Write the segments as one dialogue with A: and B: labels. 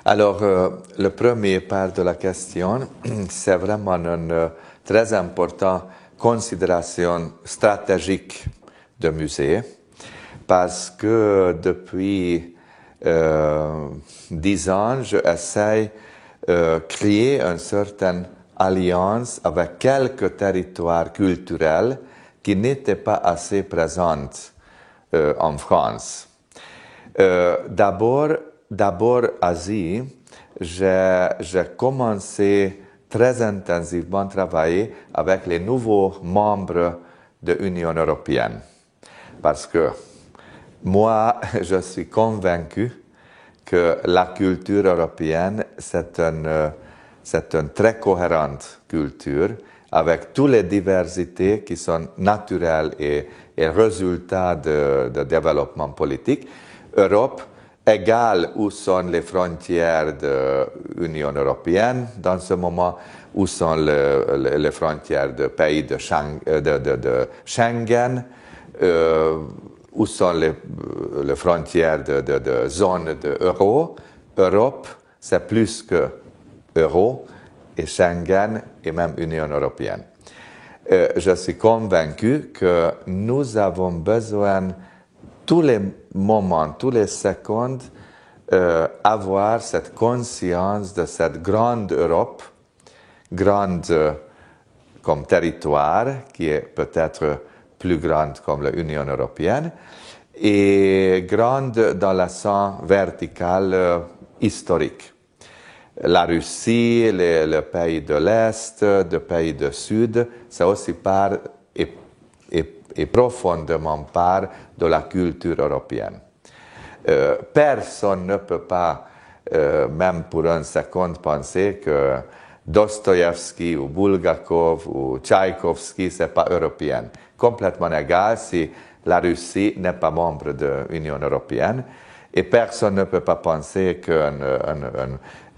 A: Alors, le premier part de la question, c'est vraiment une très importante considération stratégique de musée, parce que depuis 10 ans, j'essaie de créer une certaine alliance avec quelques territoires culturels qui n'étaient pas assez présents en France. D'abord, Asie, j'ai commencé très intensivement à travailler avec les nouveaux membres de l'Union européenne. Parce que moi, je suis convaincu que la culture européenne, c'est une très cohérente culture avec toutes les diversités qui sont naturelles et résultats de développement politique. Europe égale où sont les frontières de l'Union européenne dans ce moment, où sont les frontières des pays de Schengen, où sont les frontières de zone de euro. Europe, c'est plus que euro et Schengen et même Union européenne. Je suis convaincu que nous avons besoin tous les moments, toutes les secondes, avoir cette conscience de cette grande Europe, grande comme territoire, qui est peut-être plus grande comme l'Union européenne, et grande dans le sens vertical historique. La Russie, les pays de l'Est, les pays du Sud, c'est aussi part et profondément part de la culture européenne. Personne ne peut pas, même pour une seconde, penser que Dostoïevski ou Bulgakov ou Tchaïkovski, ce n'est pas européen. Complètement égal si la Russie n'est pas membre de l'Union européenne. Et personne ne peut pas penser qu'un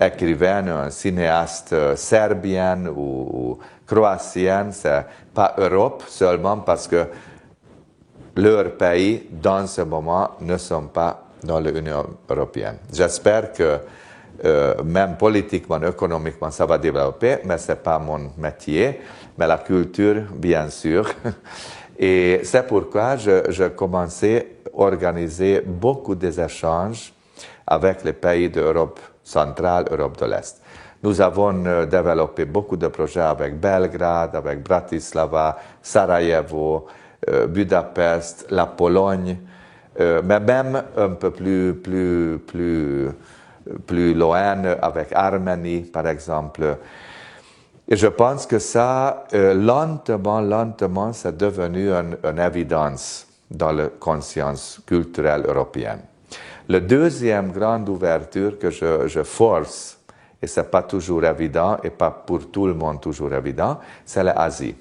A: écrivain, un cinéaste serbien ou croatien, c'est pas Europe seulement parce que leurs pays, dans ce moment, ne sont pas dans l'Union européenne. J'espère que même politiquement, économiquement, ça va développer, mais ce n'est pas mon métier, mais la culture, bien sûr. Et c'est pourquoi je commençais à organiser beaucoup d'échanges avec les pays d'Europe centrale, Europe de l'Est. Nous avons développé beaucoup de projets avec Belgrade, avec Bratislava, Sarajevo, Budapest, la Pologne, mais même un peu plus loin avec Arménie, par exemple. Et je pense que ça, lentement, c'est devenu une évidence dans la conscience culturelle européenne. La deuxième grande ouverture que je force, et ce n'est pas toujours évident, et pas pour tout le monde toujours évident, c'est l'Asie.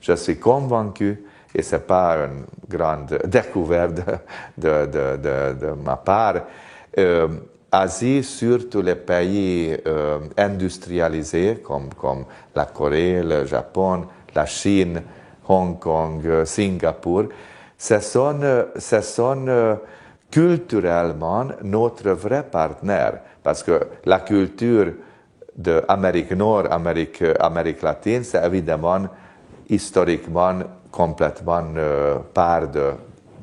A: Je suis convaincu, et ce n'est pas une grande découverte de ma part, Asie, surtout les pays industrialisés comme la Corée, le Japon, la Chine, Hong Kong, Singapour, ce sont culturellement notre vrai partenaire. Parce que la culture d'Amérique Nord, Amérique latine, c'est évidemment historiquement complètement part de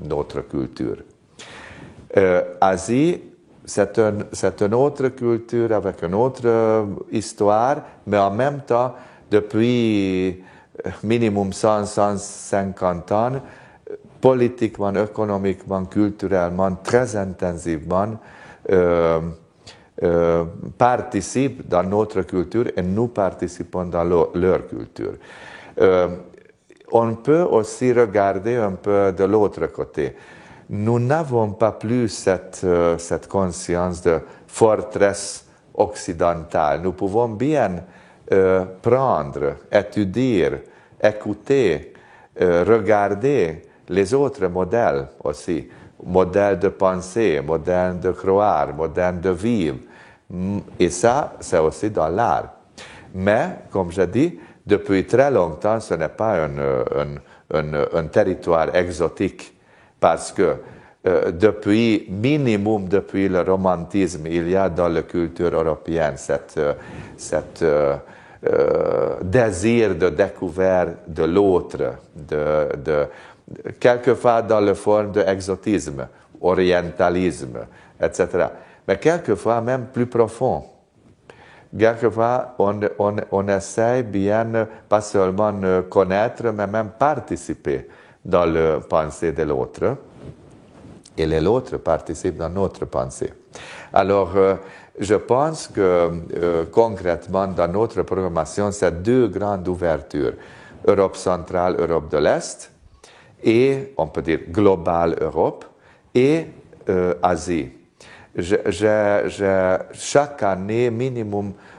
A: notre culture. Asie, c'est une autre culture avec une autre histoire, mais en même temps, depuis minimum 150 ans, politiquement, économiquement, culturellement, très intensivement, participent dans notre culture et nous participons dans leur culture. On peut aussi regarder un peu de l'autre côté. Nous n'avons pas plus cette conscience de forteresse occidentale. Nous pouvons bien prendre, étudier, écouter, regarder les autres modèles aussi. Modèles de pensée, modèles de croire, modèles de vivre. Et ça, c'est aussi dans l'art. Mais, comme je dis, depuis très longtemps, ce n'est pas un territoire exotique parce que depuis le romantisme, il y a dans la culture européenne cette désir de découverte de l'autre, quelquefois dans la forme d'exotisme, orientalisme, etc. Mais quelquefois même plus profond. Quelquefois, on essaie bien, pas seulement connaître, mais même participer dans la pensée de l'autre. Et l'autre participe dans notre pensée. Alors, je pense que concrètement, dans notre programmation, c'est deux grandes ouvertures. Europe centrale, Europe de l'Est, et, on peut dire, globale Europe, et Asie. Chaque année,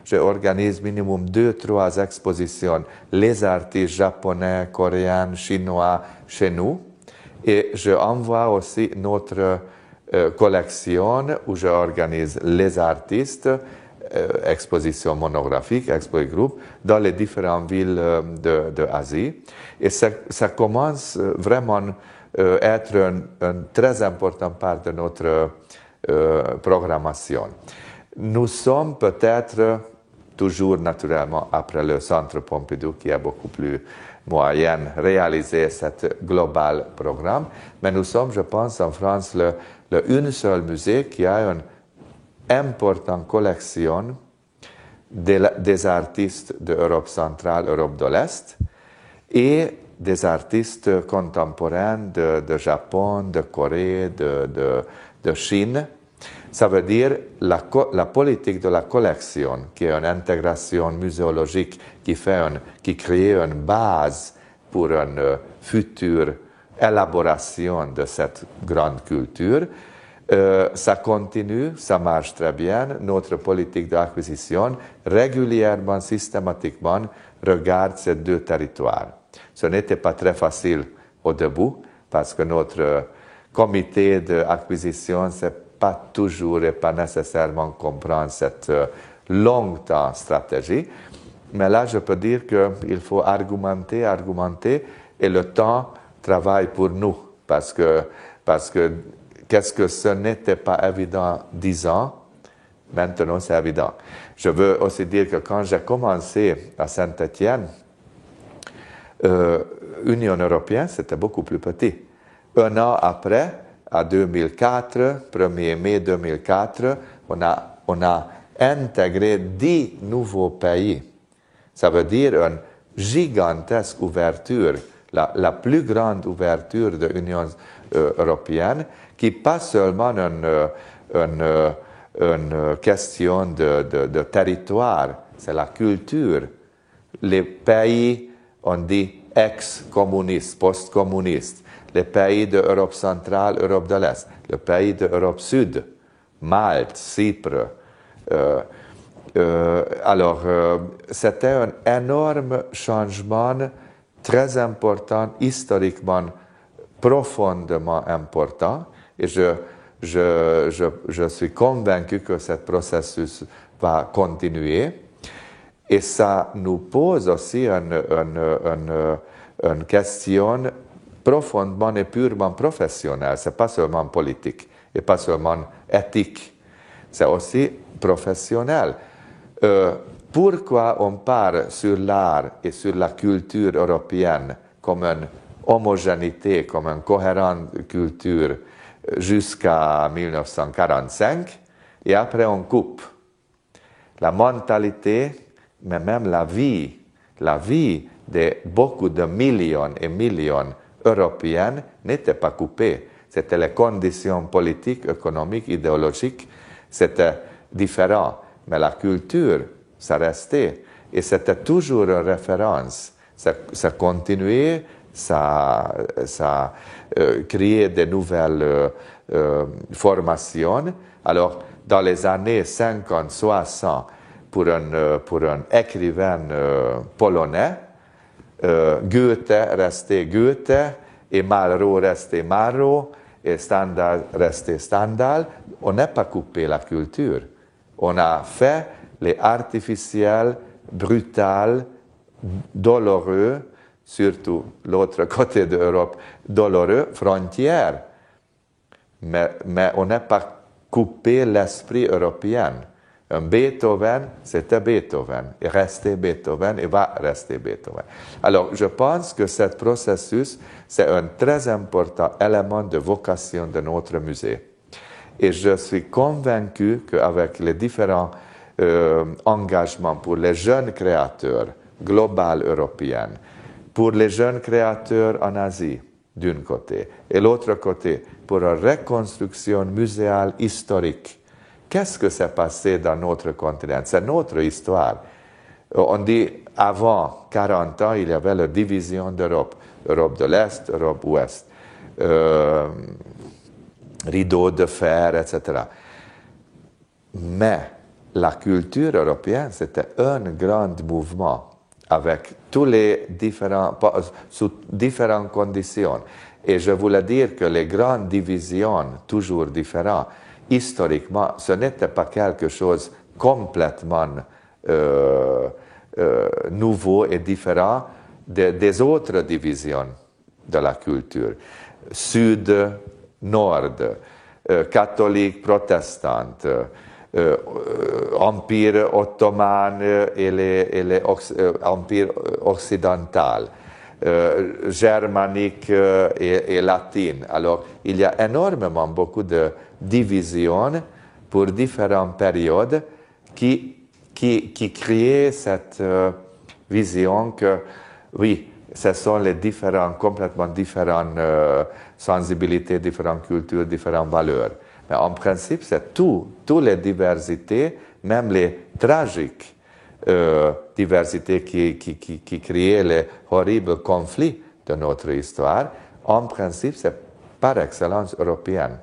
A: j'organise minimum 2-3 expositions, les artistes japonais, coréens, chinois, chez nous. Et je envoie aussi notre collection où j'organise les artistes, exposition monographique, expo groupe, dans les différentes villes d'Asie. Et ça commence vraiment à être une très importante part de notre programmation. Nous sommes peut-être toujours naturellement après le Centre Pompidou qui a beaucoup plus moyen réaliser cet global programme, mais nous sommes, je pense, en France, une seule musée qui a une importante collection des artistes d'Europe centrale, Europe de l'Est, et des artistes contemporains de Japon, de Corée, de Chine. Ça veut dire la politique de la collection, qui est une intégration muséologique qui crée une base pour une future élaboration de cette grande culture. Ça continue, ça marche très bien. Notre politique d'acquisition, régulièrement, systématiquement, regarde ces deux territoires. Ce n'était pas très facile au début, parce que notre comité d'acquisition, c'est pas toujours et pas nécessairement comprendre cette longue stratégie. Mais là, je peux dire qu'il faut argumenter, et le temps travaille pour nous. Parce que qu'est-ce que ce n'était pas évident 10 ans, maintenant c'est évident. Je veux aussi dire que quand j'ai commencé à Saint-Étienne, Union européenne, c'était beaucoup plus petit. Un an après, en 2004, 1er mai 2004, on a intégré 10 nouveaux pays. Ça veut dire une gigantesque ouverture, la plus grande ouverture de l'Union européenne, qui n'est pas seulement une question de territoire, c'est la culture. Les pays, on dit ex-communistes, post-communistes, les pays d'Europe centrale, Europe de l'Est, les pays d'Europe sud, Malte, Chypre. Alors, c'était un énorme changement, très important, historiquement, profondément important, et je suis convaincu que ce processus va continuer. Et ça nous pose aussi une question profondément et purement professionnelle. Ce n'est pas seulement politique et pas seulement éthique. C'est aussi professionnel. Pourquoi on part sur l'art et sur la culture européenne comme une homogénéité, comme une cohérente culture jusqu'à 1945, et après on coupe? La mentalité, mais même la vie de beaucoup de millions et millions européens n'était pas coupée. C'était les conditions politiques, économiques, idéologiques, c'était différent. Mais la culture, ça restait. Et c'était toujours une référence. Ça continuait, ça créait de nouvelles formations. Alors, dans les années 50, 60, pour un écrivain polonais, Goethe restait Goethe, et Malraux restait Malraux, et Stendhal restait Stendhal. On n'a pas coupé la culture. On a fait les artificiels, brutals, douloureux, surtout l'autre côté de l'Europe, douloureux, frontières. mais on n'a pas coupé l'esprit européen. Un Beethoven, c'était Beethoven, et restait Beethoven, et va rester Beethoven. Alors, je pense que ce processus, c'est un très important élément de vocation de notre musée. Et je suis convaincu qu'avec les différents engagements pour les jeunes créateurs globaux européens, pour les jeunes créateurs en Asie, d'un côté, et l'autre côté, pour une reconstruction muséale historique. Qu'est-ce que s'est passé dans notre continent? C'est notre histoire. On dit, avant 40 ans, il y avait la division d'Europe. Europe de l'Est, Europe de l'Ouest. Rideau de fer, etc. Mais la culture européenne, c'était un grand mouvement avec tous les différents, sous différentes conditions. Et je voulais dire que les grandes divisions, toujours différentes, historiquement, ce n'était pas quelque chose complètement nouveau et différent des autres divisions de la culture. Sud, nord, catholique, protestante, empire ottoman et l'empire occidental, germanique et latine. Alors, il y a énormément beaucoup de divisions pour différentes périodes qui créent cette vision que, oui, ce sont les complètement différentes sensibilités, différentes cultures, différentes valeurs. Mais en principe, c'est toutes les diversités, même les tragiques diversités qui créent les horribles conflits de notre histoire. En principe, c'est par excellence européenne.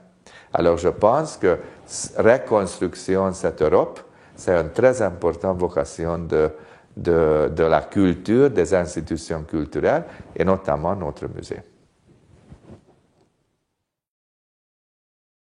A: Alors, je pense que reconstruction de cette Europe, c'est une très importante vocation de la culture, des institutions culturelles, et notamment notre musée.